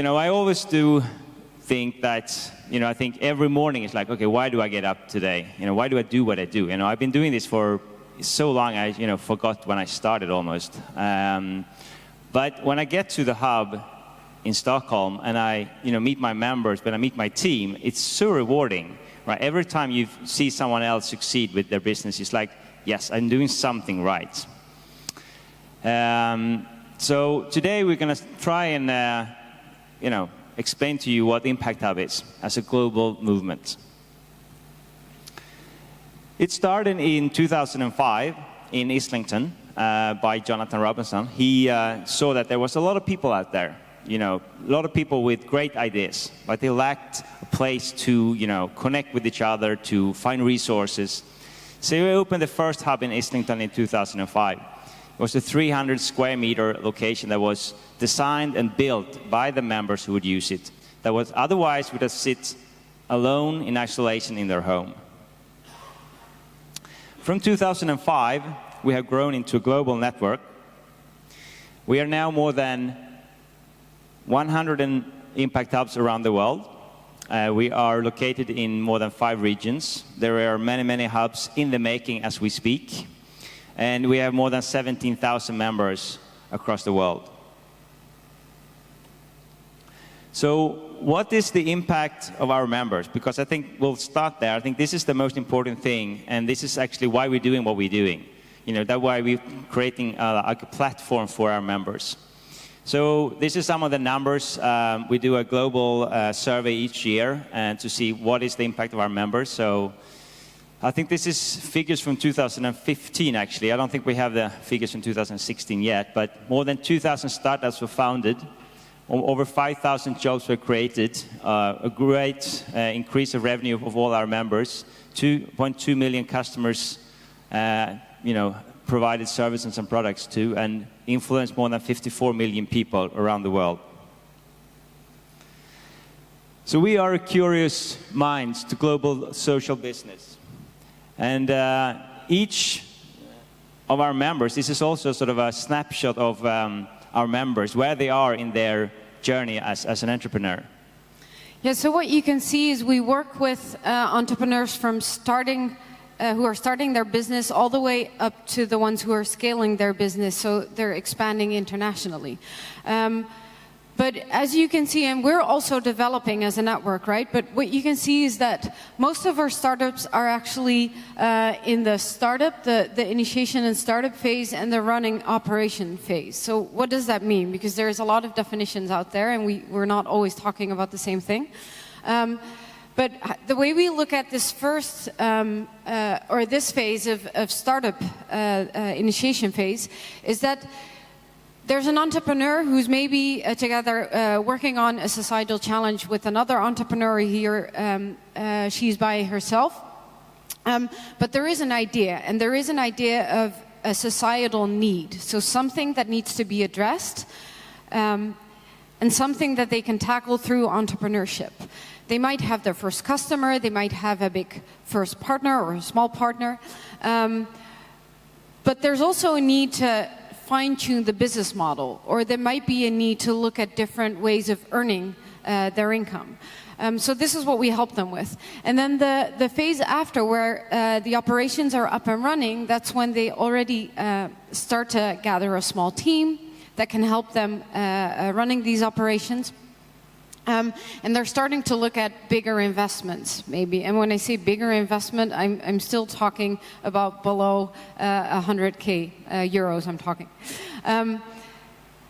I always do think that, I think every morning it's like, okay, why do I get up today? Why do I do what I do? I've been doing this for so long, I, forgot when I started almost. But when I get to the hub in Stockholm and I, meet my members, when I meet my team, it's so rewarding, right? Every time you see someone else succeed with their business, it's like, yes, I'm doing something right. So today we're going to try and, explain to you what Impact Hub is as a global movement. It started in 2005 in Islington by Jonathan Robinson. He saw that there was a lot of people out there, a lot of people with great ideas, but they lacked a place to, connect with each other, to find resources. So we opened the first hub in Islington in 2005. It was a 300 square meter location that was designed and built by the members who would use it, that was otherwise would have sit alone in isolation in their home. From 2005, we have grown into a global network. We are now more than 100 impact hubs around the world. We are located in more than 5 regions. There are many, many hubs in the making as we speak. And we have more than 17,000 members across the world. So what is the impact of our members? Because I think we'll start there. I think this is the most important thing, and this is actually why we're doing what we're doing. That's why we're creating a platform for our members. So this is some of the numbers. We do a global survey each year and to see what is the impact of our members. So I think this is figures from 2015, actually. I don't think we have the figures from 2016 yet, but more than 2,000 startups were founded. Over 5,000 jobs were created. A great increase of revenue of all our members. 2.2 million customers, provided services and products to, and influenced more than 54 million people around the world. So we are curious minds to global social business. And each of our members, this is also sort of a snapshot of our members, where they are in their journey as an entrepreneur. Yeah, so what you can see is we work with entrepreneurs from who are starting their business all the way up to the ones who are scaling their business, so they're expanding internationally. But as you can see, and we're also developing as a network, right? But what you can see is that most of our startups are actually in the startup, the initiation and startup phase, and the running operation phase. So what does that mean? Because there's a lot of definitions out there, and we're not always talking about the same thing. But the way we look at this first, or this phase of startup initiation phase, is that there's an entrepreneur who's maybe together working on a societal challenge with another entrepreneur here. She's by herself. But there is an idea, and there is an idea of a societal need. So something that needs to be addressed, and something that they can tackle through entrepreneurship. They might have their first customer, they might have a big first partner or a small partner. But there's also a need to fine-tune the business model, or there might be a need to look at different ways of earning their income. So this is what we help them with. And then the phase after, where the operations are up and running, that's when they already start to gather a small team that can help them running these operations. And they're starting to look at bigger investments, maybe. And when I say bigger investment, I'm still talking about below 100K euros, I'm talking.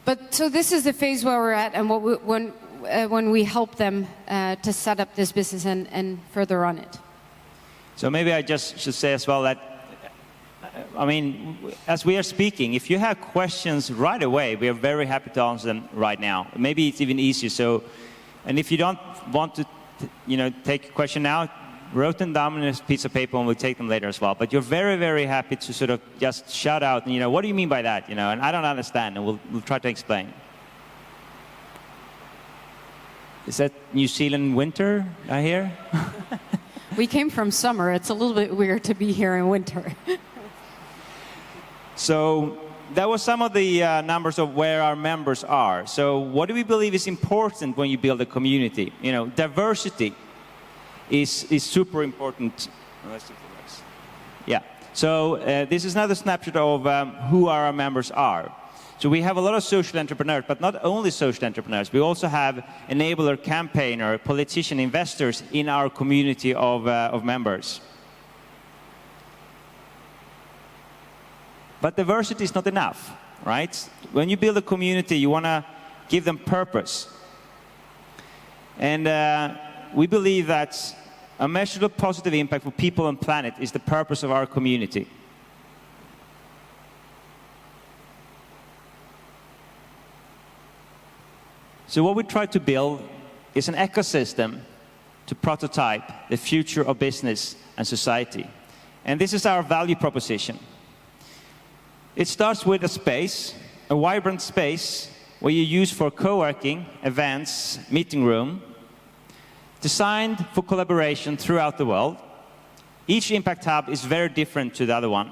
But so this is the phase where we're at, and when we help them to set up this business and further run it. So maybe I just should say as well that, I mean, as we are speaking, if you have questions right away, we are very happy to answer them right now. Maybe it's even easier. So, and if you don't want to, take a question now, write them down on a piece of paper and we'll take them later as well. But you're very, very happy to sort of just shout out, what do you mean by that? And I don't understand, and we'll try to explain. Is that New Zealand winter, I hear? We came from summer. It's a little bit weird to be here in winter. So that was some of the numbers of where our members are. So what do we believe is important when you build a community? You know, diversity is super important. Yeah. So this is another snapshot of who our members are. So we have a lot of social entrepreneurs, but not only social entrepreneurs. We also have enabler, campaigner, politician, investors in our community of members. But diversity is not enough, right? When you build a community, you want to give them purpose. And we believe that a measurable positive impact for people and planet is the purpose of our community. So what we try to build is an ecosystem to prototype the future of business and society. And this is our value proposition. It starts with a space, a vibrant space where you use for co-working, events, meeting room, designed for collaboration throughout the world. Each Impact Hub is very different to the other one.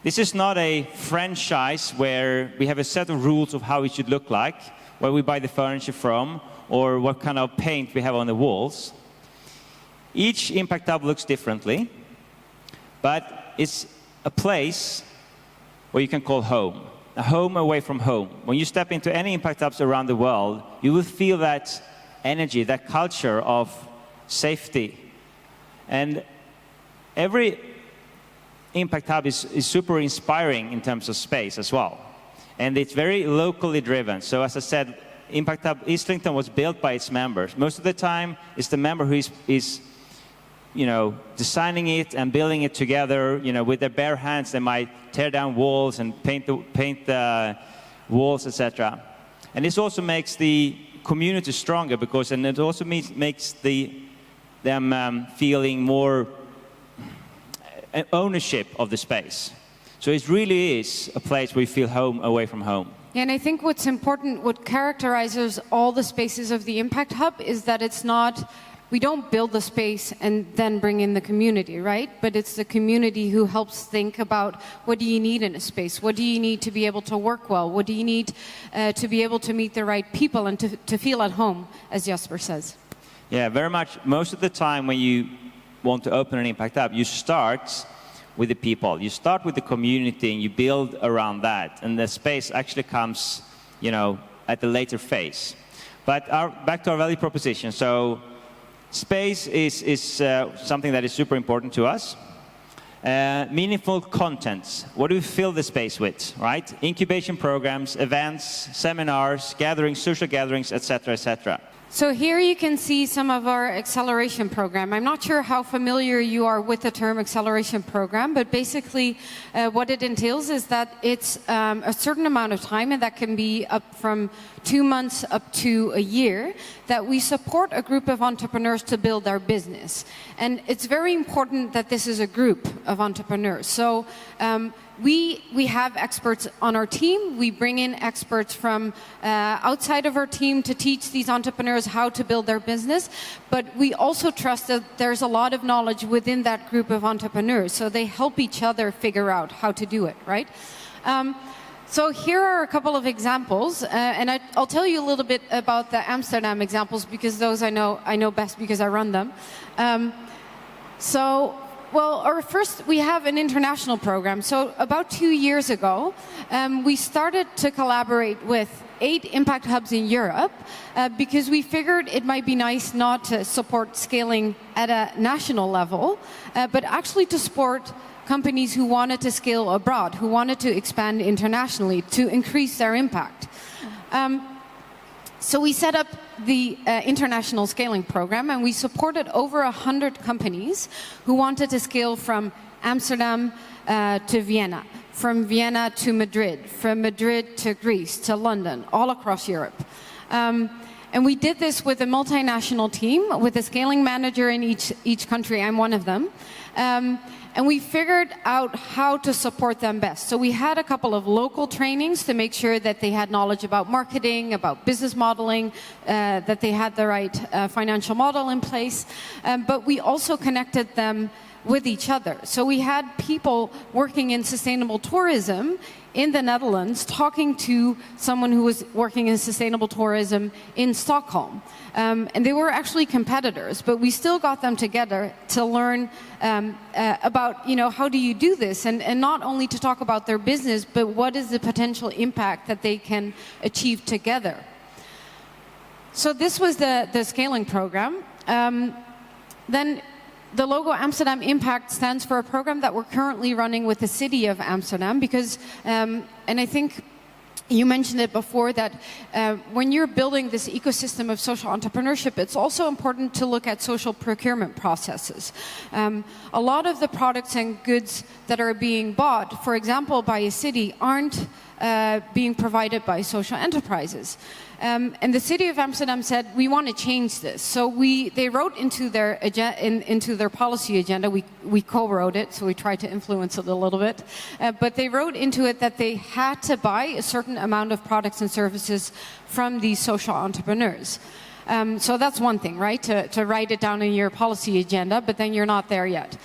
This is not a franchise where we have a set of rules of how it should look like, where we buy the furniture from, or what kind of paint we have on the walls. Each Impact Hub looks differently, but it's a place where you can call home, a home away from home. When you step into any Impact Hubs around the world, you will feel that energy, that culture of safety. And every Impact Hub is super inspiring in terms of space as well. And it's very locally driven. So as I said, Impact Hub Islington was built by its members. Most of the time, it's the member who is you know, designing it and building it together. You know, with their bare hands, they might tear down walls and paint the walls, etc. And this also makes the community stronger, because, and it also makes them feeling more ownership of the space. So it really is a place where you feel home away from home. Yeah, and I think what's important, what characterizes all the spaces of the Impact Hub is that it's not, we don't build the space and then bring in the community, right? But it's the community who helps think about, what do you need in a space? What do you need to be able to work well? What do you need to be able to meet the right people and to feel at home, as Jesper says? Yeah, very much. Most of the time when you want to open an Impact Hub, you start with the people. You start with the community and you build around that. And the space actually comes, you know, at the later phase. But back to our value proposition. So space is something that is super important to us. Meaningful contents. What do we fill the space with, right? Incubation programs, events, seminars, gatherings, social gatherings, etc., etc. So here you can see some of our acceleration program. I'm not sure how familiar you are with the term acceleration program, but basically what it entails is that it's a certain amount of time, and that can be up from 2 months up to a year, that we support a group of entrepreneurs to build their business. And it's very important that this is a group of entrepreneurs. So we have experts on our team. We bring in experts from outside of our team to teach these entrepreneurs how to build their business. But we also trust that there's a lot of knowledge within that group of entrepreneurs. So they help each other figure out how to do it, right? So here are a couple of examples, and I'll tell you a little bit about the Amsterdam examples, because those I know best because I run them. Well, first, we have an international program. So about 2 years ago, we started to collaborate with 8 Impact Hubs in Europe, because we figured it might be nice not to support scaling at a national level, but actually to support companies who wanted to scale abroad, who wanted to expand internationally to increase their impact. So we set up the international scaling program, and we supported over 100 companies who wanted to scale from Amsterdam to Vienna, from Vienna to Madrid, from Madrid to Greece, to London, all across Europe. And we did this with a multinational team, with a scaling manager in each country. I'm one of them. And we figured out how to support them best. So we had a couple of local trainings to make sure that they had knowledge about marketing, about business modeling, that they had the right financial model in place. But we also connected them with each other. So we had people working in sustainable tourism in the Netherlands talking to someone who was working in sustainable tourism in Stockholm. And they were actually competitors, but we still got them together to learn about, how do you do this? And not only to talk about their business, but what is the potential impact that they can achieve together. So this was the scaling program. Then the logo Amsterdam Impact stands for a program that we're currently running with the city of Amsterdam because, and I think you mentioned it before, that when you're building this ecosystem of social entrepreneurship, it's also important to look at social procurement processes. A lot of the products and goods that are being bought, for example, by a city, aren't being provided by social enterprises. And the city of Amsterdam said, we want to change this. So they wrote into their policy agenda, we co-wrote it, so we tried to influence it a little bit, but they wrote into it that they had to buy a certain amount of products and services from these social entrepreneurs. So that's one thing, right, to write it down in your policy agenda, but then you're not there yet.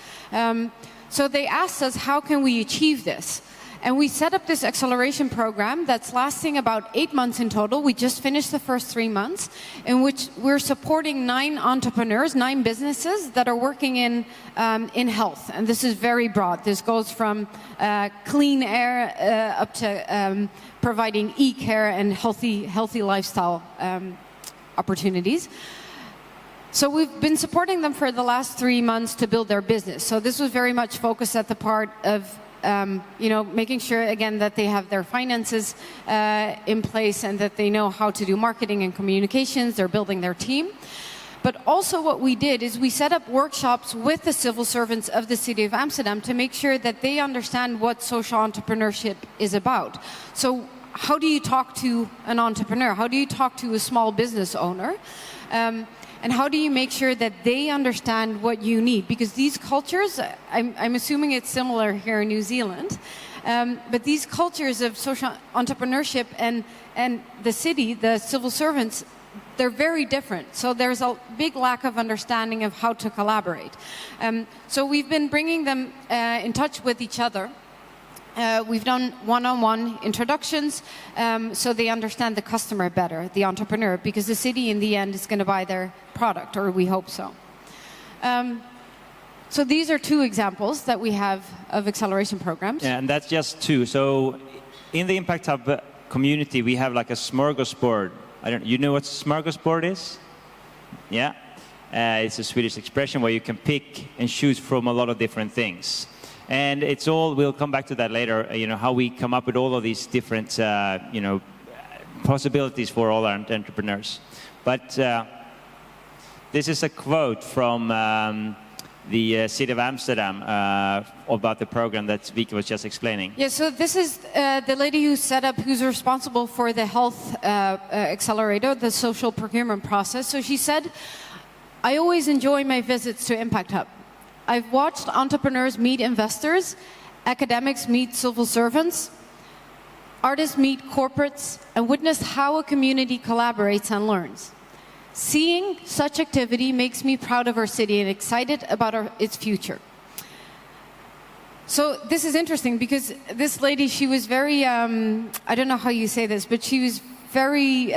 So they asked us, how can we achieve this? And we set up this acceleration program that's lasting about 8 months in total. We just finished the first 3 months, in which we're supporting 9 entrepreneurs, 9 businesses that are working in health. And this is very broad. This goes from clean air up to providing e-care and healthy lifestyle opportunities. So we've been supporting them for the last 3 months to build their business. So this was very much focused at the part of making sure, again, that they have their finances in place and that they know how to do marketing and communications. They're building their team. But also what we did is we set up workshops with the civil servants of the city of Amsterdam to make sure that they understand what social entrepreneurship is about. So how do you talk to an entrepreneur? How do you talk to a small business owner? And how do you make sure that they understand what you need? Because these cultures, I'm assuming it's similar here in New Zealand, but these cultures of social entrepreneurship and the city, the civil servants, they're very different. So there's a big lack of understanding of how to collaborate. So we've been bringing them in touch with each other. We've done one-on-one introductions so they understand the customer better, the entrepreneur, because the city in the end is going to buy their product, or we hope so. So these are 2 examples that we have of acceleration programs. Yeah, and that's just 2. So in the Impact Hub community, we have like a smorgasbord. You know what smorgasbord is? Yeah? It's a Swedish expression where you can pick and choose from a lot of different things. And it's all, we'll come back to that later, how we come up with all of these different, possibilities for all our entrepreneurs. But this is a quote from the city of Amsterdam about the program that Vicky was just explaining. Yeah, so this is the lady who's responsible for the health accelerator, the social procurement process. So she said, I always enjoy my visits to Impact Hub. I've watched entrepreneurs meet investors, academics meet civil servants, artists meet corporates, and witnessed how a community collaborates and learns. Seeing such activity makes me proud of our city and excited about its future. So this is interesting because this lady, she was very, I don't know how you say this, but she was very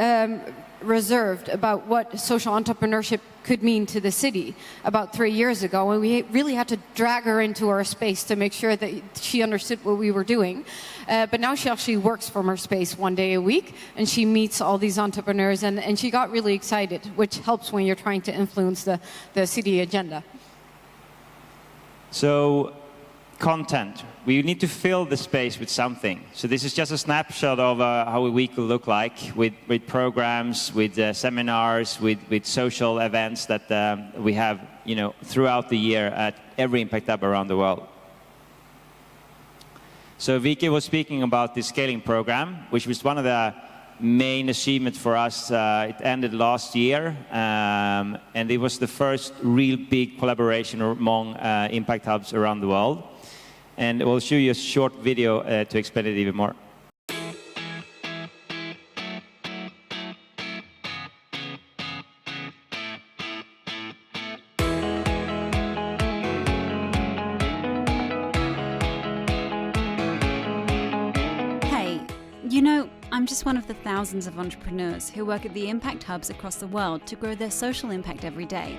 reserved about what social entrepreneurship could mean to the city about 3 years ago, and we really had to drag her into our space to make sure that she understood what we were doing. But now she actually works from her space 1 day a week, and she meets all these entrepreneurs, and she got really excited, which helps when you're trying to influence the city agenda. So, content. We need to fill the space with something. So this is just a snapshot of how a week will look like with programs, with seminars, with social events that we have, throughout the year at every Impact Hub around the world. So Vicky was speaking about the scaling program, which was one of the main achievements for us. It ended last year, and it was the first real big collaboration among Impact Hubs around the world. And we'll show you a short video to explain it even more. I'm just one of the thousands of entrepreneurs who work at the impact hubs across the world to grow their social impact every day.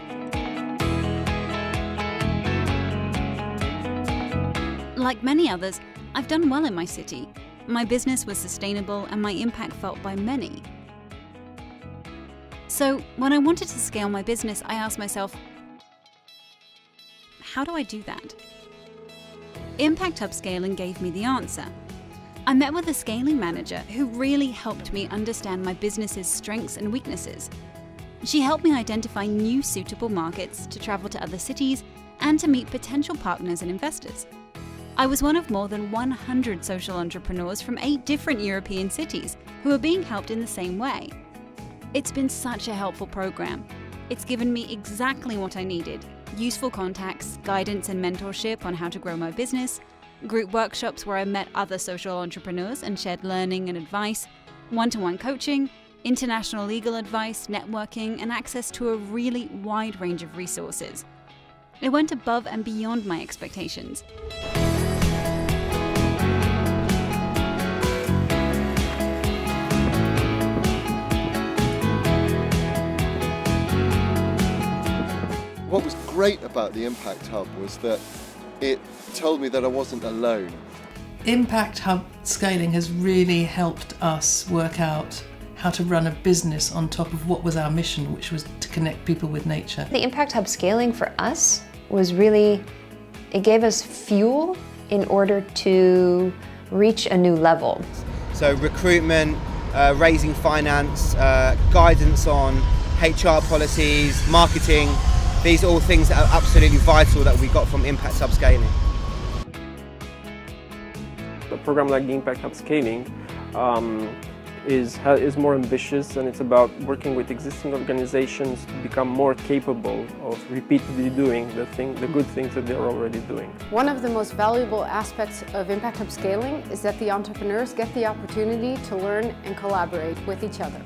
Like many others, I've done well in my city. My business was sustainable and my impact felt by many. So when I wanted to scale my business, I asked myself, how do I do that? Impact Upscaling gave me the answer. I met with a scaling manager who really helped me understand my business's strengths and weaknesses. She helped me identify new suitable markets to travel to other cities and to meet potential partners and investors. I was one of more than 100 social entrepreneurs from 8 different European cities who are being helped in the same way. It's been such a helpful program. It's given me exactly what I needed: useful contacts, guidance and mentorship on how to grow my business, group workshops where I met other social entrepreneurs and shared learning and advice, one-to-one coaching, international legal advice, networking, and access to a really wide range of resources. It went above and beyond my expectations. What was great about the Impact Hub was that it told me that I wasn't alone. Impact Hub scaling has really helped us work out how to run a business on top of what was our mission, which was to connect people with nature. The Impact Hub scaling for us was really, it gave us fuel in order to reach a new level. So recruitment, raising finance, guidance on HR policies, marketing. These are all things that are absolutely vital that we got from Impact Upscaling. A program like the Impact Upscaling is more ambitious, and it's about working with existing organizations to become more capable of repeatedly doing the good things that they're already doing. One of the most valuable aspects of Impact Upscaling is that the entrepreneurs get the opportunity to learn and collaborate with each other.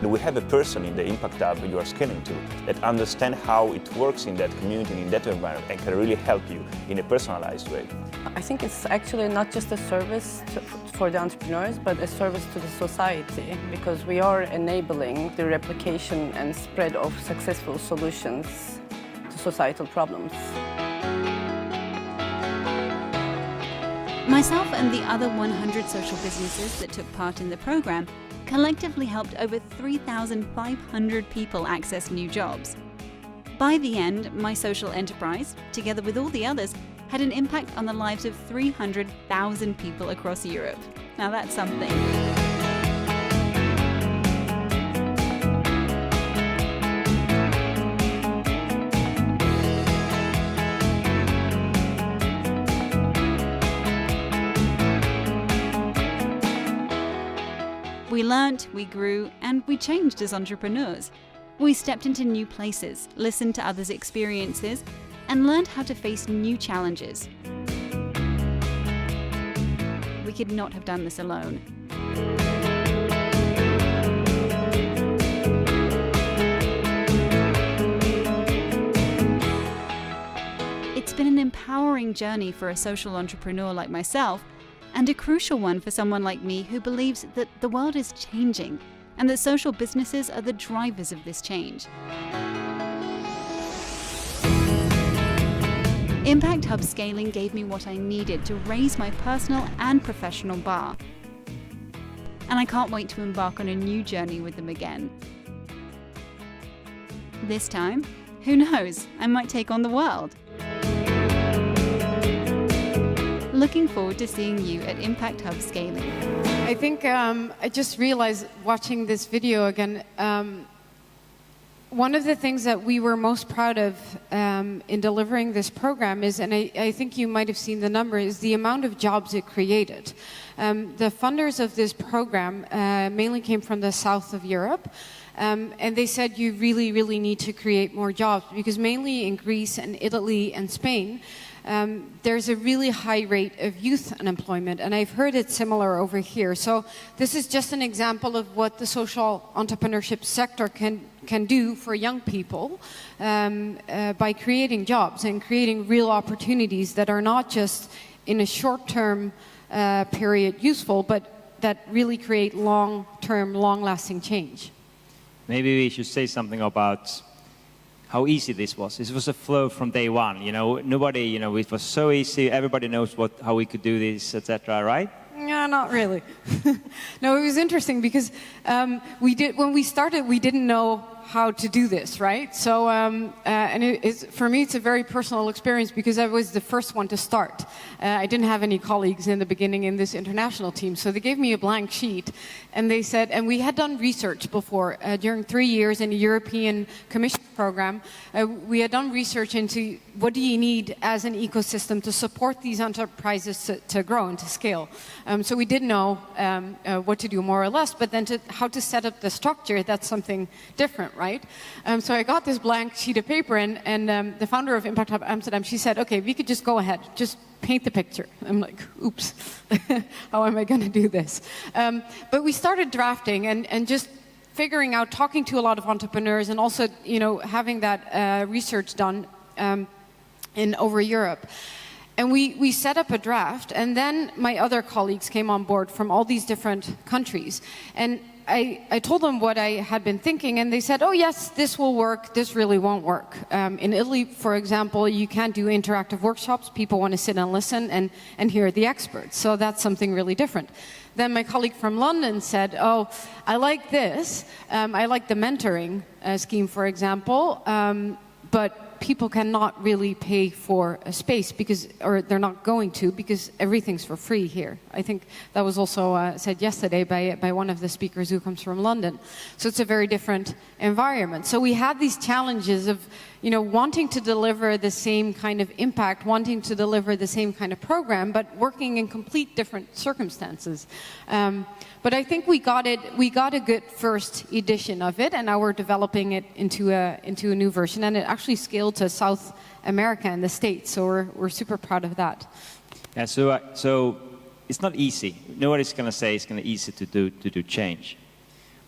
We have a person in the Impact Hub you are scaling to that understands how it works in that community, in that environment, and can really help you in a personalized way. I think it's actually not just a service for the entrepreneurs, but a service to the society, because we are enabling the replication and spread of successful solutions to societal problems. Myself and the other 100 social businesses that took part in the program collectively helped over 3,500 people access new jobs. By the end, my social enterprise, together with all the others, had an impact on the lives of 300,000 people across Europe. Now that's something. We learnt, we grew, and we changed as entrepreneurs. We stepped into new places, listened to others' experiences, and learned how to face new challenges. We could not have done this alone. It's been an empowering journey for a social entrepreneur like myself, and a crucial one for someone like me who believes that the world is changing and that social businesses are the drivers of this change. Impact Hub scaling gave me what I needed to raise my personal and professional bar. And I can't wait to embark on a new journey with them again. This time, who knows, I might take on the world. Looking forward to seeing you at Impact Hub Scaling. I think I just realized watching this video again, one of the things that we were most proud of in delivering this program is, and I think you might have seen the number, is the amount of jobs it created. The funders of this program mainly came from the south of Europe. And they said you really, really need to create more jobs, because mainly in Greece and Italy and Spain, there's a really high rate of youth unemployment, and I've heard it similar over here. So this is just an example of what the social entrepreneurship sector can do for young people by creating jobs and creating real opportunities that are not just in a short-term period useful, but that really create long-term, long-lasting change. Maybe we should say something about how easy this was. This was a flow from day one. Nobody, it was so easy. Everybody knows how we could do this, etc. Right? Yeah, not really. No, it was interesting because when we started, we didn't know how to do this, right? So, for me, it's a very personal experience because I was the first one to start. I didn't have any colleagues in the beginning in this international team, so they gave me a blank sheet, and they said, and we had done research before, during 3 years in a European Commission program, we had done research into what do you need as an ecosystem to support these enterprises to grow and to scale. So we did know what to do more or less, but then how to set up the structure, that's something different, right? So I got this blank sheet of paper, and the founder of Impact Hub Amsterdam, she said, okay, we could just go ahead, just paint the picture. I'm like, oops, how am I going to do this? But we started drafting and just figuring out, talking to a lot of entrepreneurs, and also, having that research done over Europe. And we set up a draft, and then my other colleagues came on board from all these different countries. And I told them what I had been thinking, and they said, oh yes, this will work, this really won't work. In Italy, for example, you can't do interactive workshops. People want to sit and listen and hear the experts. So that's something really different. Then my colleague from London said, oh, I like this. I like the mentoring scheme, for example, but people cannot really pay for a space or they're not going to, because everything's for free here. I think that was also said yesterday by one of the speakers who comes from London. So it's a very different environment. So we had these challenges of, wanting to deliver the same kind of impact, wanting to deliver the same kind of program, but working in complete different circumstances. But I think we got a good first edition of it, and now we're developing it into a new version, and it actually scaled to South America and the States, so we're super proud of that. Yeah, so it's not easy. Nobody's going to say it's going to be easy to do change.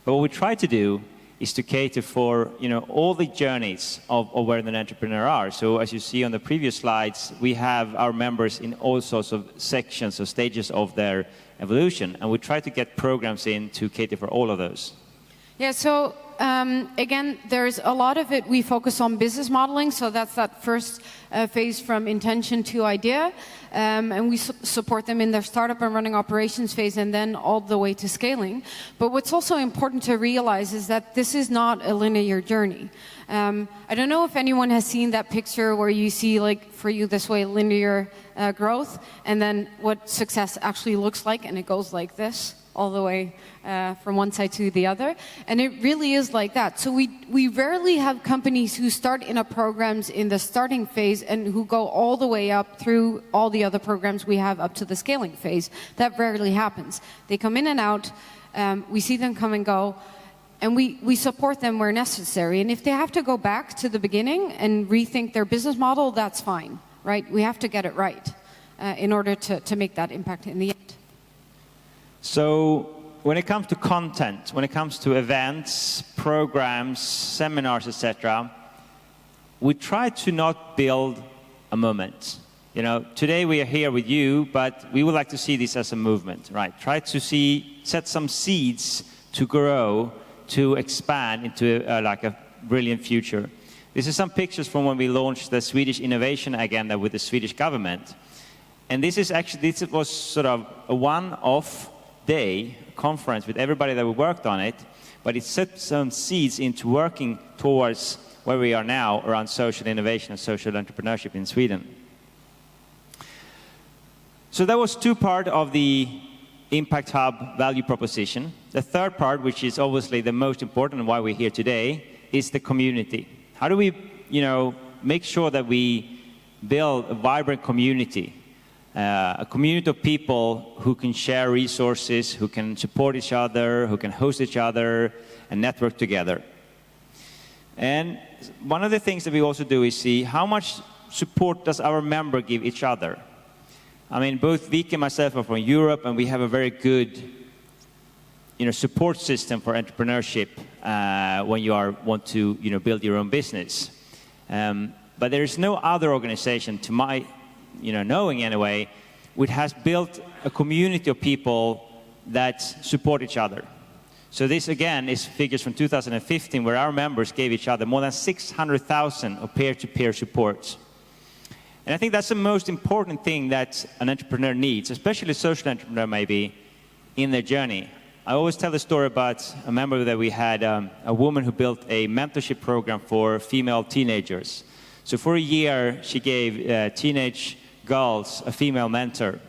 But what we try to do is to cater for all the journeys of where an entrepreneur are. So as you see on the previous slides, we have our members in all sorts of sections or stages of their evolution, and we try to get programs in to cater for all of those. Yeah, so again, there's a lot of it we focus on business modeling, so that's that first phase from intention to idea, and we support them in their startup and running operations phase, and then all the way to scaling. But what's also important to realize is that this is not a linear journey. I don't know if anyone has seen that picture where you see, like, for you this way, linear growth, and then what success actually looks like, and it goes like this all the way from one side to the other. And it really is like that. So we rarely have companies who start in a programs in the starting phase and who go all the way up through all the other programs we have up to the scaling phase. That rarely happens. They come in and out, we see them come and go, and we support them where necessary. And if they have to go back to the beginning and rethink their business model, that's fine, right? We have to get it right in order to make that impact in the end. So when it comes to content, when it comes to events, programs, seminars, etc., we try to not build a moment. Today we are here with you, but we would like to see this as a movement, right? Try to set some seeds to grow, to expand into like a brilliant future. This is some pictures from when we launched the Swedish innovation agenda with the Swedish government. And this was sort of a one-off day conference with everybody that worked on it, but it set some seeds into working towards where we are now around social innovation and social entrepreneurship in Sweden. So that was two parts of the Impact Hub value proposition. The third part, which is obviously the most important and why we're here today, is the community. How do we, make sure that we build a vibrant community? A community of people who can share resources, who can support each other, who can host each other, and network together. And one of the things that we also do is see how much support does our member give each other. I mean, both Vicky and myself are from Europe, and we have a very good support system for entrepreneurship when you want to build your own business. But there is no other organization, to my knowing anyway, which has built a community of people that support each other. So this, again, is figures from 2015, where our members gave each other more than 600,000 of peer-to-peer support. And I think that's the most important thing that an entrepreneur needs, especially a social entrepreneur maybe, in their journey. I always tell the story about a member that we had, a woman who built a mentorship program for female teenagers. So for a year, she gave teenage girls a female mentor.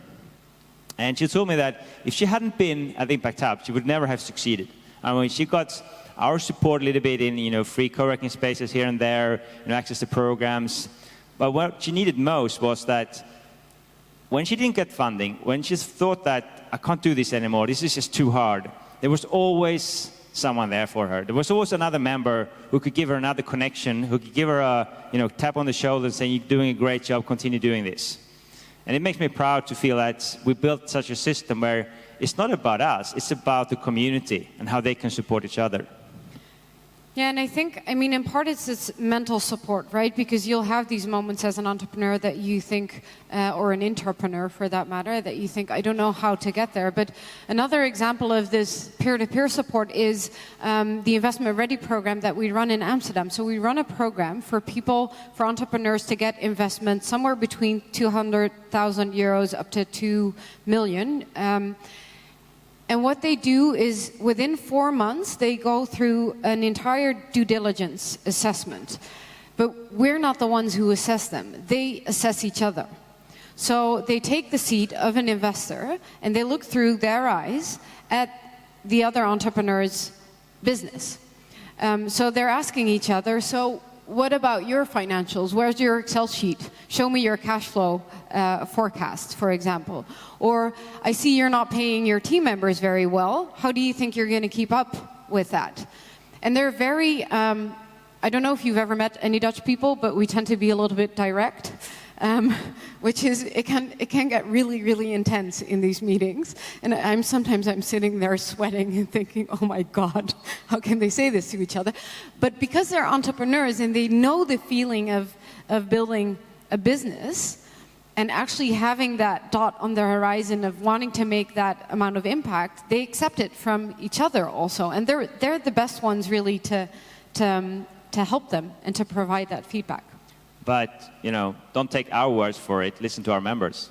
And she told me that if she hadn't been at the Impact Hub, she would never have succeeded. I mean, she got our support a little bit in, free co-working spaces here and there, access to programs. But what she needed most was that when she didn't get funding, when she thought that I can't do this anymore, this is just too hard, there was always someone there for her. There was always another member who could give her another connection, who could give her a tap on the shoulder and say, "You're doing a great job, continue doing this." And it makes me proud to feel that we built such a system where it's not about us, it's about the community and how they can support each other. Yeah, and I think, in part it's this mental support, right? Because you'll have these moments as an entrepreneur that you think, or an intrapreneur for that matter, that you think, I don't know how to get there. But another example of this peer-to-peer support is the Investment Ready program that we run in Amsterdam. So we run a program for people, for entrepreneurs to get investment somewhere between 200,000 euros up to 2 million. And what they do is, within 4 months, they go through an entire due diligence assessment. But we're not the ones who assess them. They assess each other. So they take the seat of an investor, and they look through their eyes at the other entrepreneur's business. So they're asking each other, so what about your financials? Where's your Excel sheet? Show me your cash flow forecast, for example. Or, I see you're not paying your team members very well. How do you think you're going to keep up with that? And they're very, I don't know if you've ever met any Dutch people, but we tend to be a little bit direct. Which is, it can get really, really intense in these meetings. And sometimes I'm sitting there sweating and thinking, oh my God, how can they say this to each other? But because they're entrepreneurs and they know the feeling of building a business and actually having that dot on their horizon of wanting to make that amount of impact, they accept it from each other also. And they're the best ones really to help them and to provide that feedback. But, don't take our words for it. Listen to our members.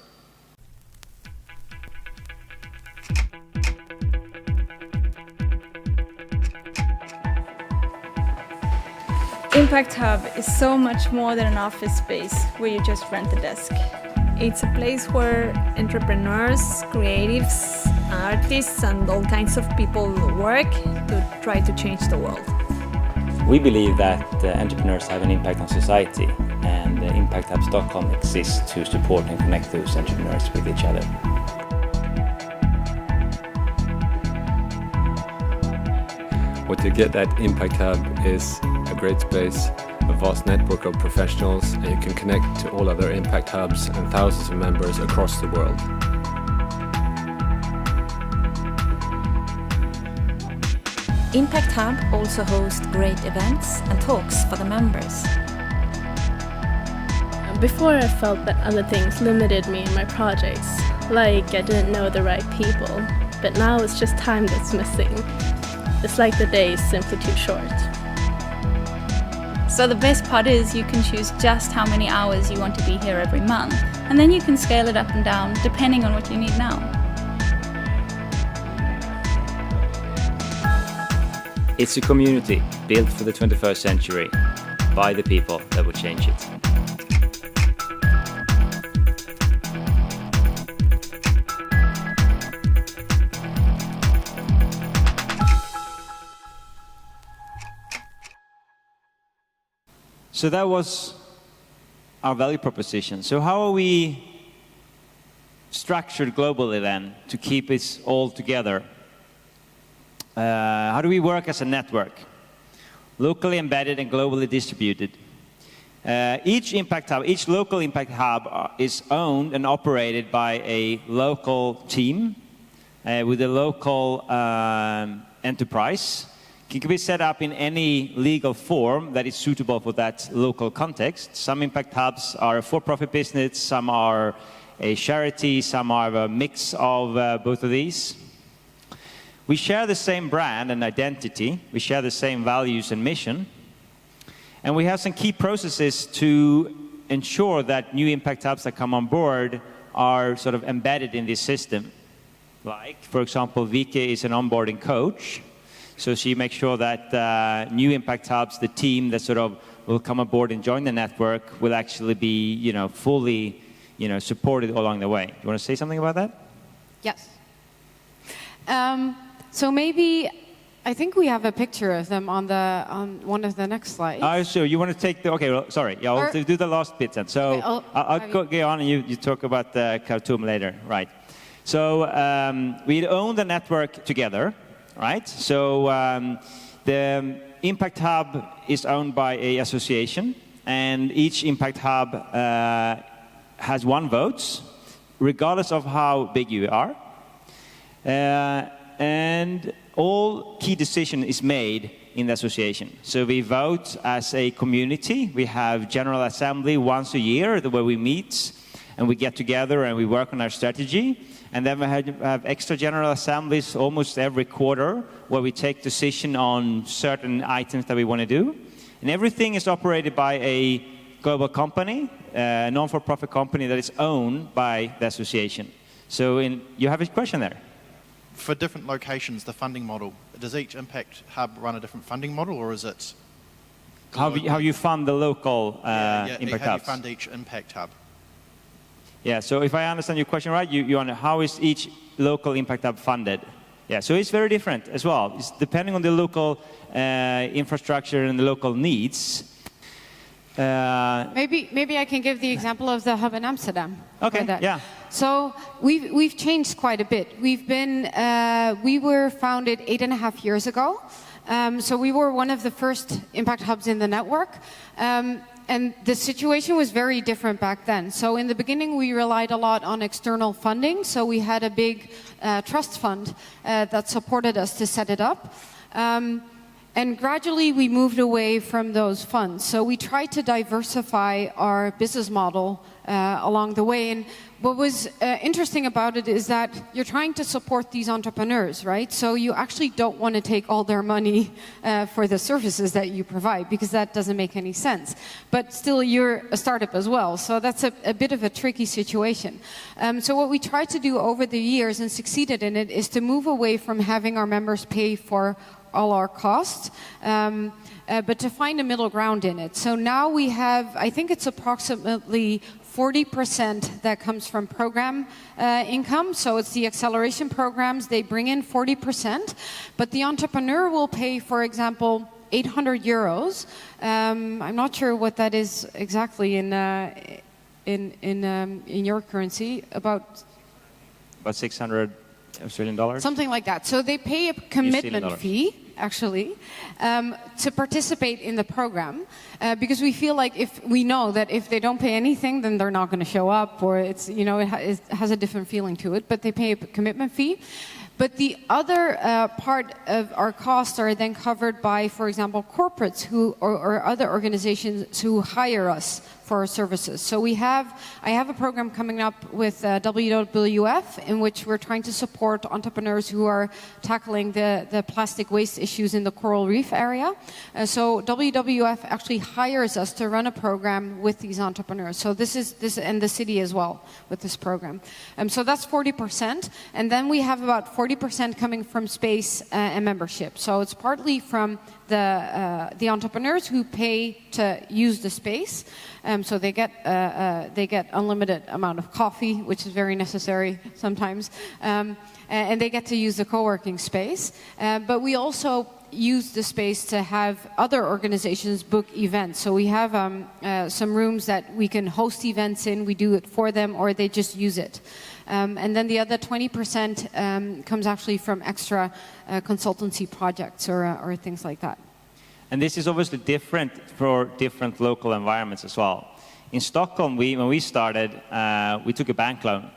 Impact Hub is so much more than an office space where you just rent a desk. It's a place where entrepreneurs, creatives, artists, and all kinds of people work to try to change the world. We believe that entrepreneurs have an impact on society, and Impact Hub Stockholm exists to support and connect those entrepreneurs with each other. What you get at Impact Hub is a great space, a vast network of professionals, and you can connect to all other Impact Hubs and thousands of members across the world. Impact Hub also hosts great events and talks for the members. Before I felt that other things limited me in my projects, like I didn't know the right people, but now it's just time that's missing. It's like the day is simply too short. So the best part is you can choose just how many hours you want to be here every month, and then you can scale it up and down depending on what you need now. It's a community built for the 21st century by the people that will change it. So that was our value proposition. So how are we structured globally then to keep it all together? How do we work as a network? Locally embedded and globally distributed. Each local Impact Hub is owned and operated by a local team with a local enterprise. It can be set up in any legal form that is suitable for that local context. Some Impact Hubs are a for-profit business, some are a charity, some are a mix of both of these. we share the same brand and identity, we share the same values and mission, and we have some key processes to ensure that new impact hubs that come on board are sort of embedded in this system. Like, for example, Vicky is an onboarding coach, so she makes sure that new impact hubs, the team that sort of will come aboard and join the network, will actually be, you know, fully, you know, supported along the way. You want to say something about that? Yes. So maybe, I think we have a picture of them on one of the next slides. Oh, so you want to take the, okay, well, sorry, yeah, I'll do the last bit then. So okay, I'll go on and you talk about the Khartoum later, right? So we own the network together, right? So the Impact Hub is owned by an association, and each Impact Hub has one vote, regardless of how big you are. And all key decision is made in the association. So we vote as a community. We have General Assembly once a year where we meet and we get together and we work on our strategy. And then we have extra General Assemblies almost every quarter where we take decision on certain items that we want to do. And everything is operated by a global company, a non-for-profit company that is owned by the association. So you have a question there. For different locations, the funding model, does each Impact Hub run a different funding model, or is it... How you fund the local Impact Hubs? How do you fund each Impact Hub? Yeah, so if I understand your question right, you want how is each local Impact Hub funded? Yeah, so it's very different as well. It's depending on the local infrastructure and the local needs. Maybe I can give the example of the hub in Amsterdam. Okay, yeah. So we've changed quite a bit. We were founded 8.5 years ago. So we were one of the first impact hubs in the network. And the situation was very different back then. So in the beginning, we relied a lot on external funding. So we had a big trust fund that supported us to set it up. And gradually, we moved away from those funds. So we tried to diversify our business model along the way. And what was interesting about it is that you're trying to support these entrepreneurs, right? So you actually don't want to take all their money for the services that you provide, because that doesn't make any sense. But still, you're a startup as well. So that's a bit of a tricky situation. So what we tried to do over the years and succeeded in it is to move away from having our members pay for all our costs, but to find a middle ground in it. So now we have, I think it's approximately 40% that comes from program income. So it's the acceleration programs, they bring in 40%, but the entrepreneur will pay, for example, 800 euros. I'm not sure what that is exactly in your currency, about 600 Australian dollars? Something like that. So they pay a commitment fee, actually, to participate in the program, because we feel like if we know that if they don't pay anything, then they're not going to show up, or it's, you know, it has a different feeling to it, but they pay a commitment fee. But the other part of our costs are then covered by, for example, corporates who or other organizations who hire us for our services. So I have a program coming up with WWF in which we're trying to support entrepreneurs who are tackling the plastic waste issues in the coral reef area. So WWF actually hires us to run a program with these entrepreneurs. So this and the city as well with this program. So that's 40%, and then we have about 40% coming from space and membership. So it's partly from the entrepreneurs who pay to use the space. So they get unlimited amount of coffee, which is very necessary sometimes, and they get to use the co-working space. But we also use the space to have other organizations book events. So we have some rooms that we can host events in. We do it for them, or they just use it. And then the other 20% comes actually from extra consultancy projects or things like that. And this is obviously different for different local environments as well. In Stockholm, when we started, we took a bank loan,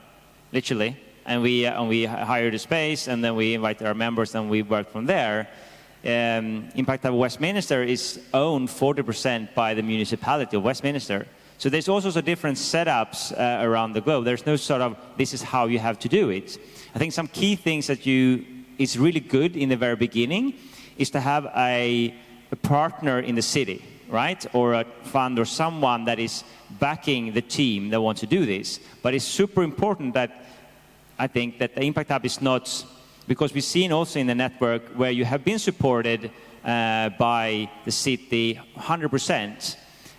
literally, and we hired a space, and then we invited our members, and we worked from there. Impact Hub Westminster is owned 40% by the municipality of Westminster. So there's all sorts of different setups around the globe. There's no sort of, this is how you have to do it. I think some key things that you is really good in the very beginning is to have a partner in the city, right? Or a fund or someone that is backing the team that wants to do this. But it's super important that I think that the Impact Hub is not, because we've seen also in the network where you have been supported by the city 100%,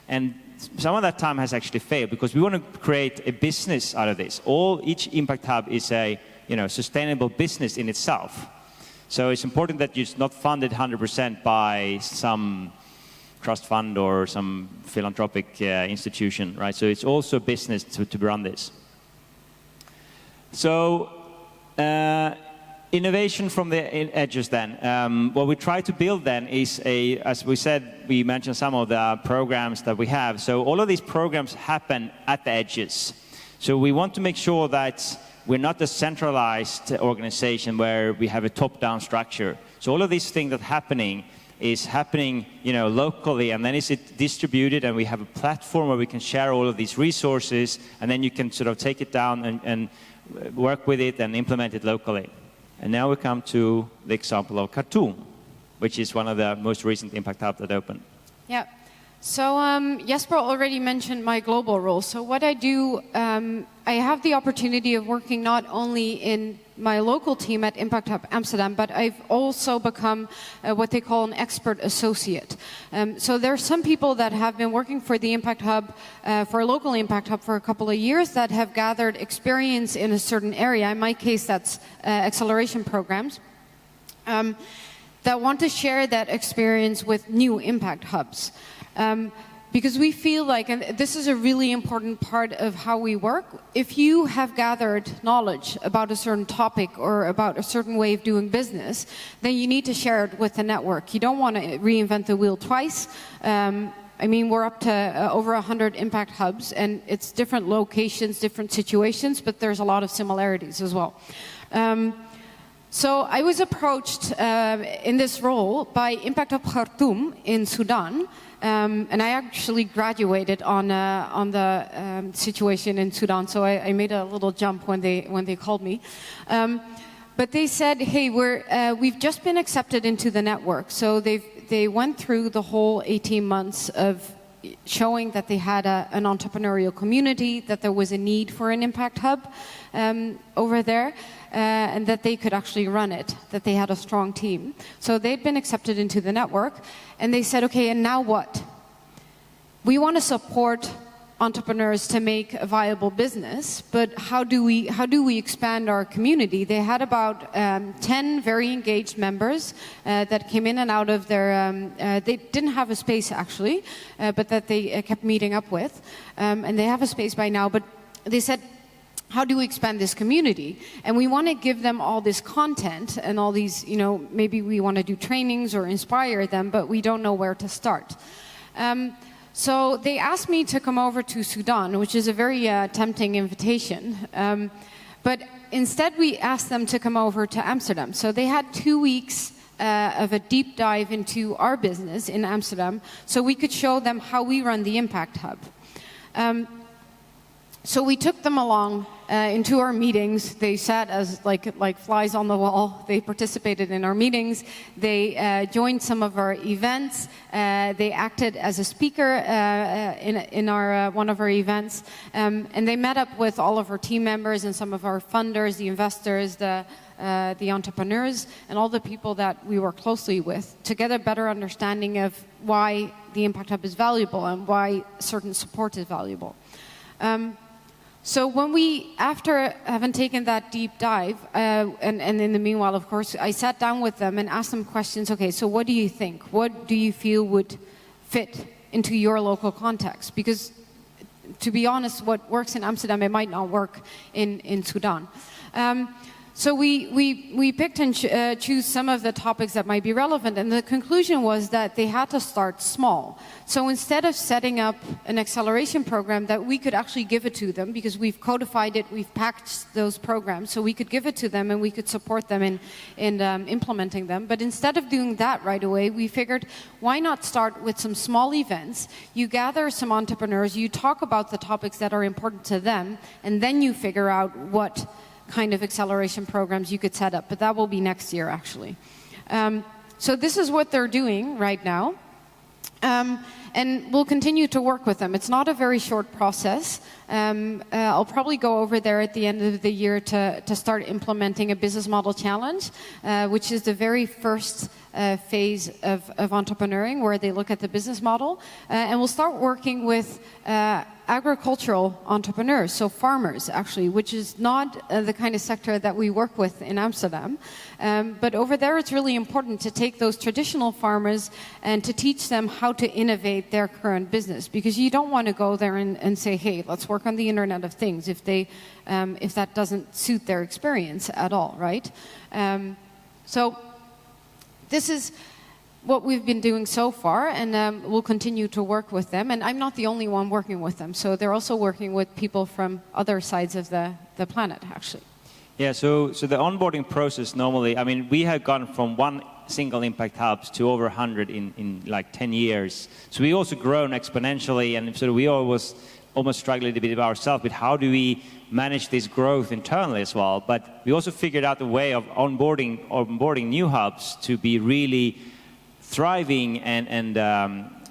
and some of that time has actually failed because we want to create a business out of this. Each Impact Hub is a sustainable business in itself. So it's important that it's not funded 100% by some trust fund or some philanthropic institution, right? So it's also a business to run this. So innovation from the edges then. What we try to build then is as we said, we mentioned some of the programs that we have. So all of these programs happen at the edges. So we want to make sure that we're not a centralized organization where we have a top-down structure. So all of these things that is happening, locally, and then it's distributed, and we have a platform where we can share all of these resources, and then you can sort of take it down and work with it and implement it locally. And now we come to the example of Khartoum, which is one of the most recent Impact Hubs that opened. Yeah. So Jesper already mentioned my global role. So what I do, I have the opportunity of working not only in my local team at Impact Hub Amsterdam, but I've also become what they call an expert associate. So there are some people that have been working for the Impact Hub, for a local Impact Hub for a couple of years that have gathered experience in a certain area. In my case, that's acceleration programs. That want to share that experience with new Impact Hubs. Because we feel like, and this is a really important part of how we work, if you have gathered knowledge about a certain topic or about a certain way of doing business, then you need to share it with the network. You don't want to reinvent the wheel twice. I mean, we're up to over 100 Impact Hubs, and it's different locations, different situations, but there's a lot of similarities as well. So I was approached in this role by Impact Hub Khartoum in Sudan. And I actually graduated on the situation in Sudan, so I made a little jump when they called me. But they said, "Hey, we've just been accepted into the network." So they went through the whole 18 months of showing that they had an entrepreneurial community, that there was a need for an Impact Hub over there. And that they could actually run it, that they had a strong team. So they'd been accepted into the network, and they said, okay, and now what? We want to support entrepreneurs to make a viable business, but how do we expand our community? They had about 10 very engaged members that came in and out of their, they didn't have a space actually, but that they kept meeting up with. And they have a space by now, but they said, how do we expand this community? And we want to give them all this content and all these, maybe we want to do trainings or inspire them, but we don't know where to start. So they asked me to come over to Sudan, which is a very tempting invitation. But instead we asked them to come over to Amsterdam. So they had 2 weeks of a deep dive into our business in Amsterdam, so we could show them how we run the Impact Hub. So we took them along into our meetings. They sat as like flies on the wall. They participated in our meetings. They joined some of our events. They acted as a speaker in our one of our events. And they met up with all of our team members and some of our funders, the investors, the entrepreneurs, and all the people that we work closely with to get a better understanding of why the Impact Hub is valuable and why certain support is valuable. So when after having taken that deep dive, and in the meanwhile, of course, I sat down with them and asked them questions. Okay, so what do you think? What do you feel would fit into your local context? Because, to be honest, what works in Amsterdam, it might not work in Sudan. So we picked and choose some of the topics that might be relevant, and the conclusion was that they had to start small. So instead of setting up an acceleration program, that we could actually give it to them, because we've codified it, we've packaged those programs, so we could give it to them and we could support them in implementing them. But instead of doing that right away, we figured, why not start with some small events? You gather some entrepreneurs, you talk about the topics that are important to them, and then you figure out what kind of acceleration programs you could set up, but that will be next year actually. So this is what they're doing right now. And we'll continue to work with them. It's not a very short process. I'll probably go over there at the end of the year to start implementing a business model challenge, which is the very first phase of entrepreneuring, where they look at the business model. And we'll start working with agricultural entrepreneurs, so farmers actually, which is not the kind of sector that we work with in Amsterdam. But over there it's really important to take those traditional farmers and to teach them how to innovate their current business, because you don't want to go there and say, hey, let's work on the Internet of Things if that doesn't suit their experience at all, right? So this is what we've been doing so far, and we'll continue to work with them. And I'm not the only one working with them, so they're also working with people from other sides of the planet, actually. Yeah, so the onboarding process normally, I mean, we have gone from one single impact hubs to over 100 in like 10 years. So we also grown exponentially, and so we almost struggled a bit ourselves with how do we manage this growth internally as well. But we also figured out a way of onboarding new hubs to be really thriving and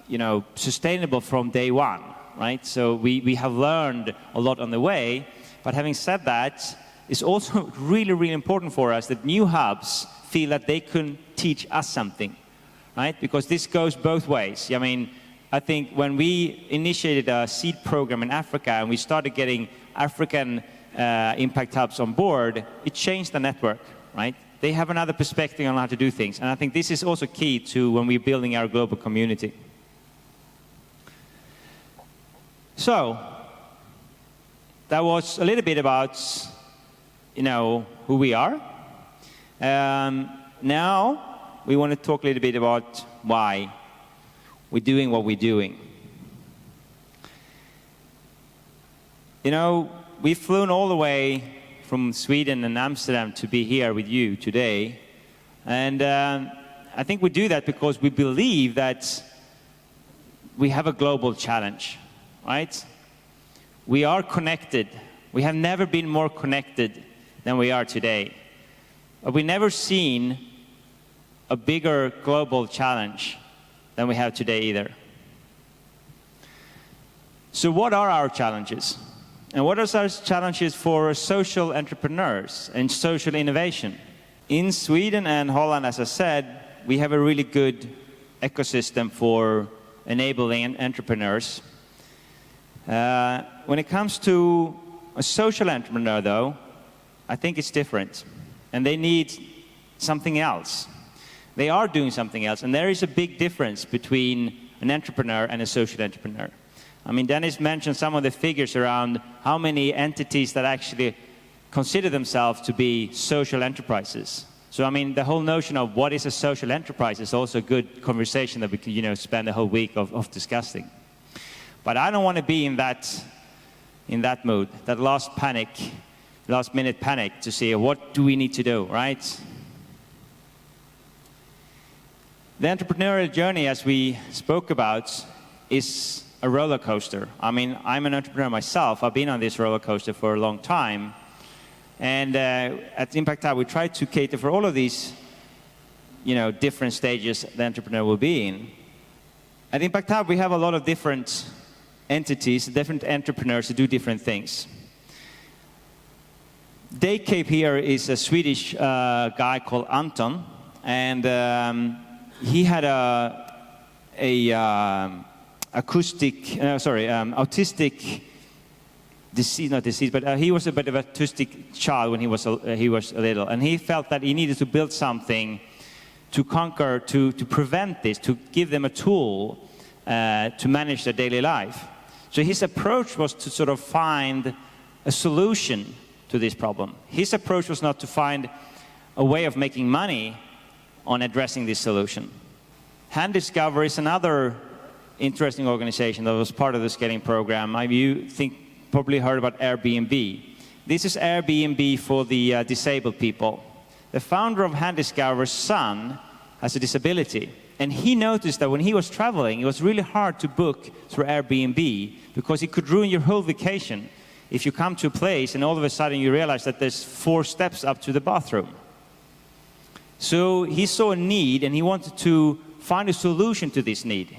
you know, sustainable from day one, right? So we have learned a lot on the way. But having said that, it's also really, really important for us that new hubs feel that they can teach us something, right? Because this goes both ways. I mean, I think when we initiated a seed program in Africa and we started getting African impact hubs on board, it changed the network, right? They have another perspective on how to do things. And I think this is also key to when we're building our global community. So, that was a little bit about, you know, who we are. Now, we want to talk a little bit about why we're doing what we're doing. You know, we've flown all the way from Sweden and Amsterdam to be here with you today. And I think we do that because we believe that we have a global challenge, right? We are connected. We have never been more connected than we are today. But we've never seen a bigger global challenge than we have today either. So what are our challenges? And what are our challenges for social entrepreneurs and social innovation? In Sweden and Holland, as I said, we have a really good ecosystem for enabling entrepreneurs. When it comes to a social entrepreneur, though, I think it's different. And they need something else. They are doing something else. And there is a big difference between an entrepreneur and a social entrepreneur. I mean, Dennis mentioned some of the figures around how many entities that actually consider themselves to be social enterprises. So, I mean, the whole notion of what is a social enterprise is also a good conversation that we can, you know, spend the whole week of discussing. But I don't want to be in that mood, that last minute panic to see what do we need to do, right? The entrepreneurial journey, as we spoke about, is a roller coaster. I mean, I'm an entrepreneur myself. I've been on this roller coaster for a long time. And at Impact Hub, we try to cater for all of these, you know, different stages the entrepreneur will be in. At Impact Hub, we have a lot of different entities, different entrepreneurs who do different things. Dave Cape here is a Swedish guy called Anton, and he had autistic disease, not disease, but he was a bit of an autistic child when he was little, and he felt that he needed to build something to conquer, to prevent this, to give them a tool to manage their daily life. So his approach was to sort of find a solution to this problem. His approach was not to find a way of making money on addressing this solution. Hand Discover is another interesting organization that was part of the scaling program. You probably heard about Airbnb. This is Airbnb for the disabled people. The founder of Hand Discover's son has a disability, and he noticed that when he was traveling, it was really hard to book through Airbnb because it could ruin your whole vacation if you come to a place and all of a sudden you realize that there's 4 steps up to the bathroom. So he saw a need and he wanted to find a solution to this need.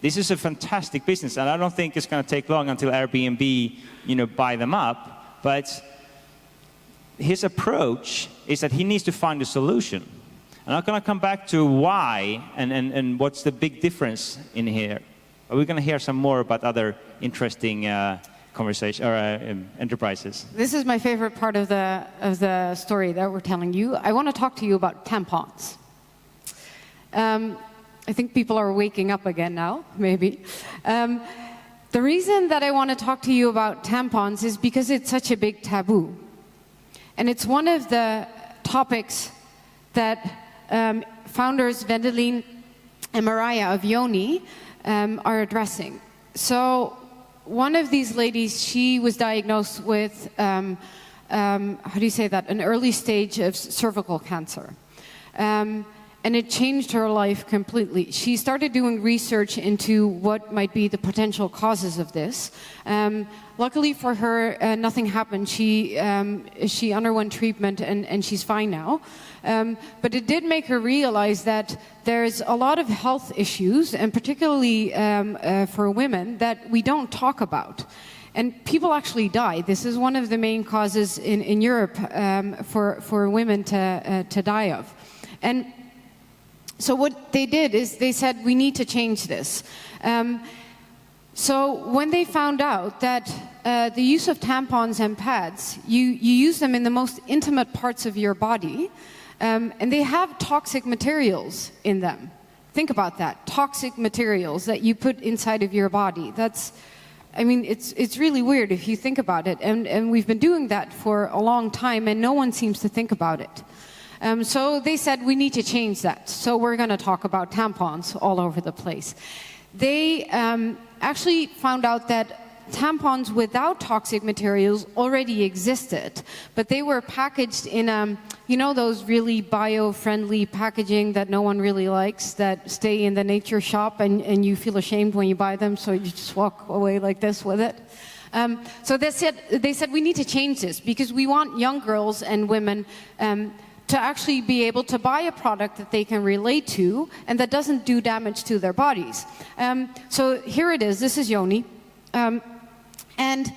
This is a fantastic business, and I don't think it's going to take long until Airbnb, buy them up. But his approach is that he needs to find a solution. And I'm going to come back to why and what's the big difference in here. We're going to hear some more about other interesting conversation or enterprises. This is my favorite part of the story that we're telling you. I want to talk to you about tampons. I think people are waking up again now, maybe. The reason that I want to talk to you about tampons is because it's such a big taboo. And it's one of the topics that founders Wendelin and Mariah of Yoni are addressing. So one of these ladies, she was diagnosed with, how do you say that, an early stage of cervical cancer. And it changed her life completely. She started doing research into what might be the potential causes of this. Luckily for her, nothing happened. She underwent treatment and she's fine now. But it did make her realize that there's a lot of health issues, and particularly for women, that we don't talk about. And people actually die. This is one of the main causes in Europe for women to die of. And so what they did is they said, we need to change this. So when they found out that the use of tampons and pads, you use them in the most intimate parts of your body, and they have toxic materials in them. Think about that, toxic materials that you put inside of your body. It's really weird if you think about it. And we've been doing that for a long time, and no one seems to think about it. So they said, we need to change that. So we're going to talk about tampons all over the place. They actually found out that tampons without toxic materials already existed, but they were packaged in, those really bio-friendly packaging that no one really likes, that stay in the nature shop and you feel ashamed when you buy them, so you just walk away like this with it. So they said, we need to change this because we want young girls and women to actually be able to buy a product that they can relate to and that doesn't do damage to their bodies. So here it is. This is Yoni. And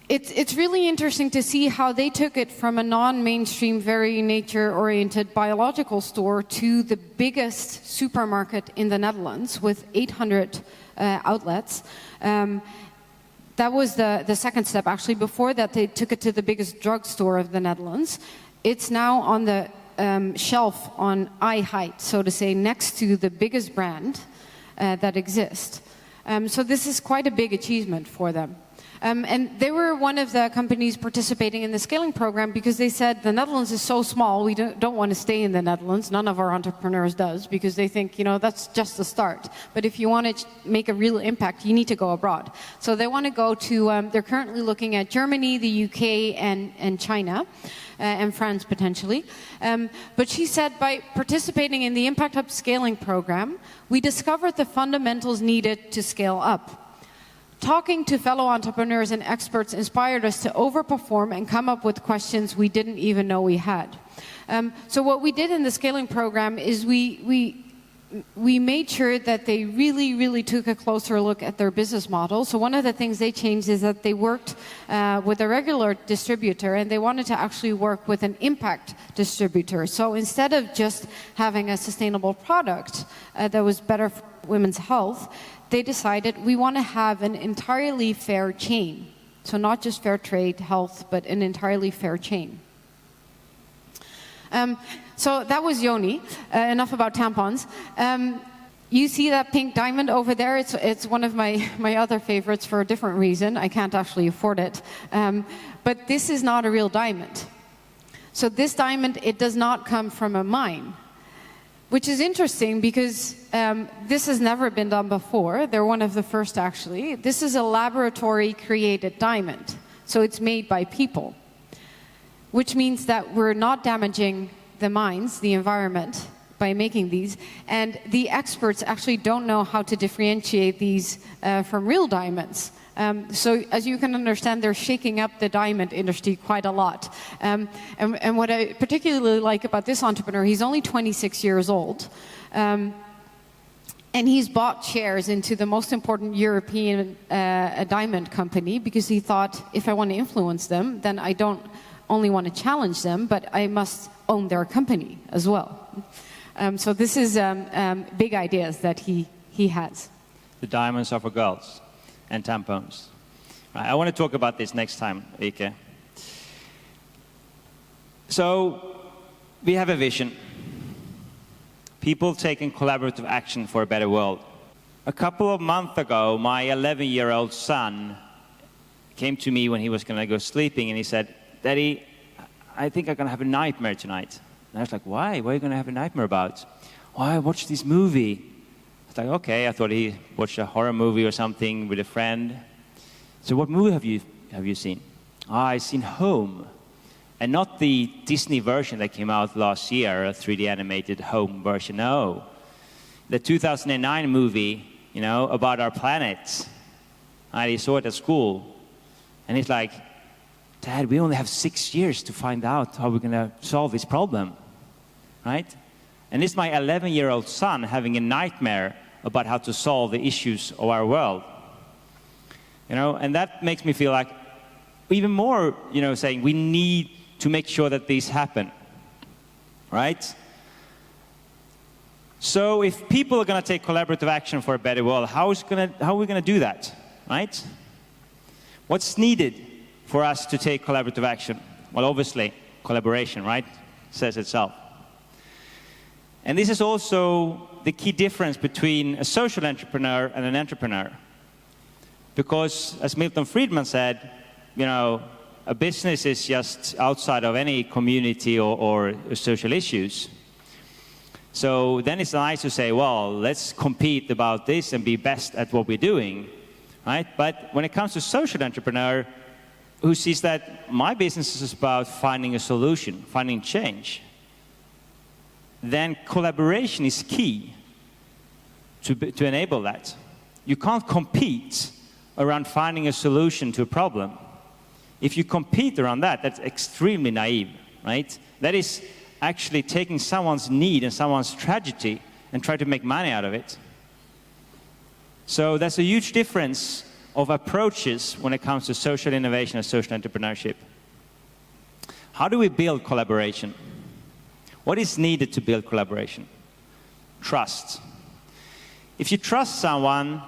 it's really interesting to see how they took it from a non-mainstream, very nature-oriented biological store to the biggest supermarket in the Netherlands with 800 outlets. That was the second step. Actually, before that, they took it to the biggest drugstore of the Netherlands. It's now on the shelf on eye height, so to say, next to the biggest brand that exists. So this is quite a big achievement for them. And they were one of the companies participating in the scaling program because they said the Netherlands is so small, we don't want to stay in the Netherlands. None of our entrepreneurs does because they think, that's just the start. But if you want to make a real impact, you need to go abroad. So they want to go to, they're currently looking at Germany, the UK, and China. And France potentially. But she said by participating in the Impact Hub scaling program, we discovered the fundamentals needed to scale up. Talking to fellow entrepreneurs and experts inspired us to overperform and come up with questions we didn't even know we had. So what we did in the scaling program is we made sure that they really, really took a closer look at their business model. So one of the things they changed is that they worked with a regular distributor and they wanted to actually work with an impact distributor. So instead of just having a sustainable product that was better for women's health, they decided we want to have an entirely fair chain. So not just fair trade, health, but an entirely fair chain. So that was Yoni. Enough about tampons. You see that pink diamond over there? It's one of my other favorites for a different reason. I can't actually afford it. But this is not a real diamond. So this diamond, it does not come from a mine, which is interesting because this has never been done before. They're one of the first, actually. This is a laboratory-created diamond. So it's made by people, which means that we're not damaging the mines, the environment, by making these. And the experts actually don't know how to differentiate these from real diamonds. So as you can understand, they're shaking up the diamond industry quite a lot. And what I particularly like about this entrepreneur, he's only 26 years old. And he's bought shares into the most important European diamond company because he thought, if I want to influence them, then I don't only want to challenge them, but I must own their company as well. So this is big ideas that he has. The diamonds are for girls and tampons. Right, I want to talk about this next time, Ike. So we have a vision. People taking collaborative action for a better world. A couple of months ago, my 11-year-old son came to me when he was going to go sleeping, and he said, "Daddy, I think I'm going to have a nightmare tonight." And I was like, "Why? What are you going to have a nightmare about?" "Oh, I watched this movie." I was like, okay, I thought he watched a horror movie or something with a friend. So what movie have you seen? I've seen Home. And not the Disney version that came out last year, a 3D animated Home version, no. The 2009 movie, you know, about our planet. He saw it at school. And he's like, "Dad, we only have 6 years to find out how we're going to solve this problem." Right? And this is my 11-year-old son having a nightmare about how to solve the issues of our world. You know, and that makes me feel like even more, you know, saying we need to make sure that these happen. Right? So if people are going to take collaborative action for a better world, how are we going to do that? Right? What's needed for us to take collaborative action? Well, obviously, collaboration, right? Says itself. And this is also the key difference between a social entrepreneur and an entrepreneur. Because, as Milton Friedman said, you know, a business is just outside of any community or social issues. So then it's nice to say, well, let's compete about this and be best at what we're doing, right? But when it comes to social entrepreneur, who sees that my business is about finding a solution, finding change, then collaboration is key to enable that. You can't compete around finding a solution to a problem. If you compete around that, that's extremely naive, right? That is actually taking someone's need and someone's tragedy and try to make money out of it. So there's a huge difference of approaches when it comes to social innovation and social entrepreneurship. How do we build collaboration? What is needed to build collaboration? Trust. If you trust someone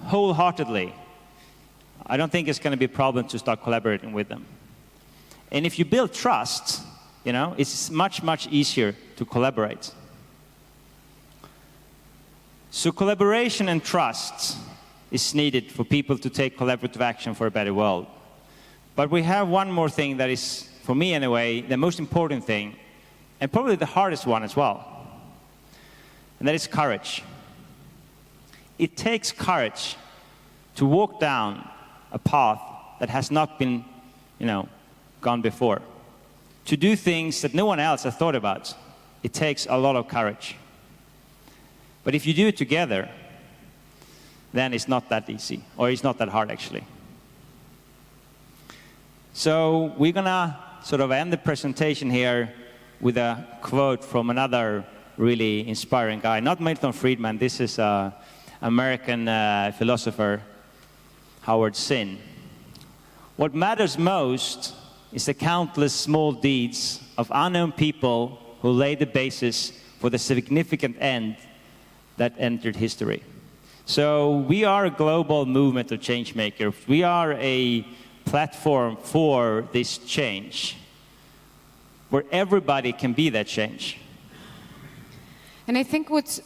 wholeheartedly, I don't think it's going to be a problem to start collaborating with them. And if you build trust, you know, it's much, much easier to collaborate. So collaboration and trust is needed for people to take collaborative action for a better world. But we have one more thing that is, for me anyway, the most important thing, and probably the hardest one as well. And that is courage. It takes courage to walk down a path that has not been, you know, gone before. To do things that no one else has thought about. It takes a lot of courage. But if you do it together, then it's not that easy, or it's not that hard actually. So we're gonna sort of end the presentation here with a quote from another really inspiring guy, not Milton Friedman, this is an American philosopher, Howard Zinn. What matters most is the countless small deeds of unknown people who laid the basis for the significant end that entered history. So we are a global movement of change makers. We are a platform for this change, where everybody can be that change. And I think what's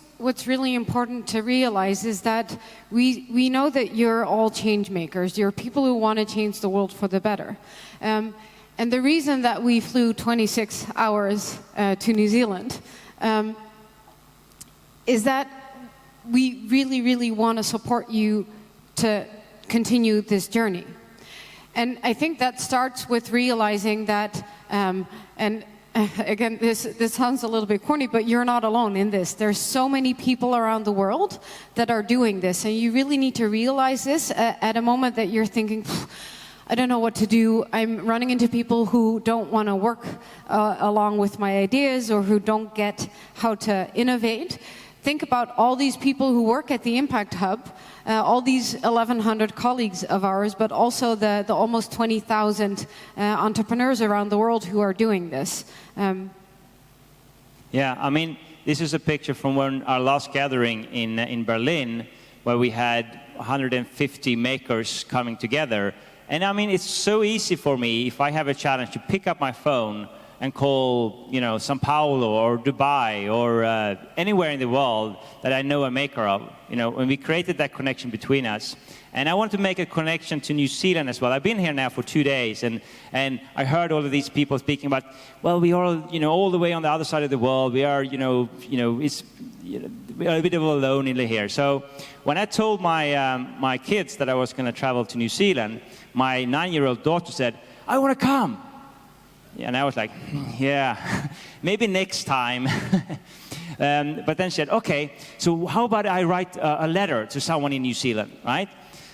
really important to realize is that we know that you're all change makers. You're people who want to change the world for the better. And the reason that we flew 26 hours to New Zealand is that we really, really want to support you to continue this journey. And I think that starts with realizing that, and again, this sounds a little bit corny, but you're not alone in this. There's so many people around the world that are doing this, and you really need to realize this at a moment that you're thinking, I don't know what to do. I'm running into people who don't want to work along with my ideas or who don't get how to innovate. Think about all these people who work at the Impact Hub, all these 1,100 colleagues of ours, but also the almost 20,000 entrepreneurs around the world who are doing this. Yeah, I mean, this is a picture from our last gathering in Berlin, where we had 150 makers coming together. And I mean, it's so easy for me, if I have a challenge, to pick up my phone and call, you know, São Paulo or Dubai or anywhere in the world that I know a maker of. You know, when we created that connection between us. And I want to make a connection to New Zealand as well. I've been here now for 2 days, and I heard all of these people speaking about, well, we are, you know, all the way on the other side of the world. We are, we are a bit of a lonely here. So when I told my kids that I was going to travel to New Zealand, my 9-year-old daughter said, I want to come. And I was like, yeah, maybe next time. But then she said, okay, so how about I write a letter to someone in New Zealand, right?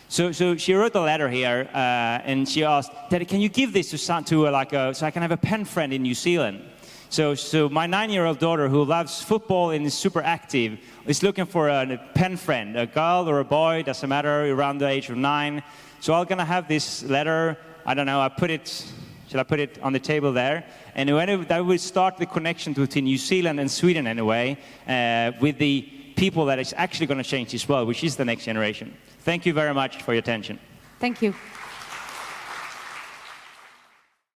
So she wrote a letter here, and she asked, Daddy, can you give this to so I can have a pen friend in New Zealand? So my 9-year-old daughter, who loves football and is super active, is looking for a pen friend, a girl or a boy, doesn't matter, around the age of 9. So I'm going to have this letter, I don't know, shall I put it on the table there? And that will start the connection between New Zealand and Sweden in a way, with the people that is actually going to change this world, which is the next generation. Thank you very much for your attention. Thank you.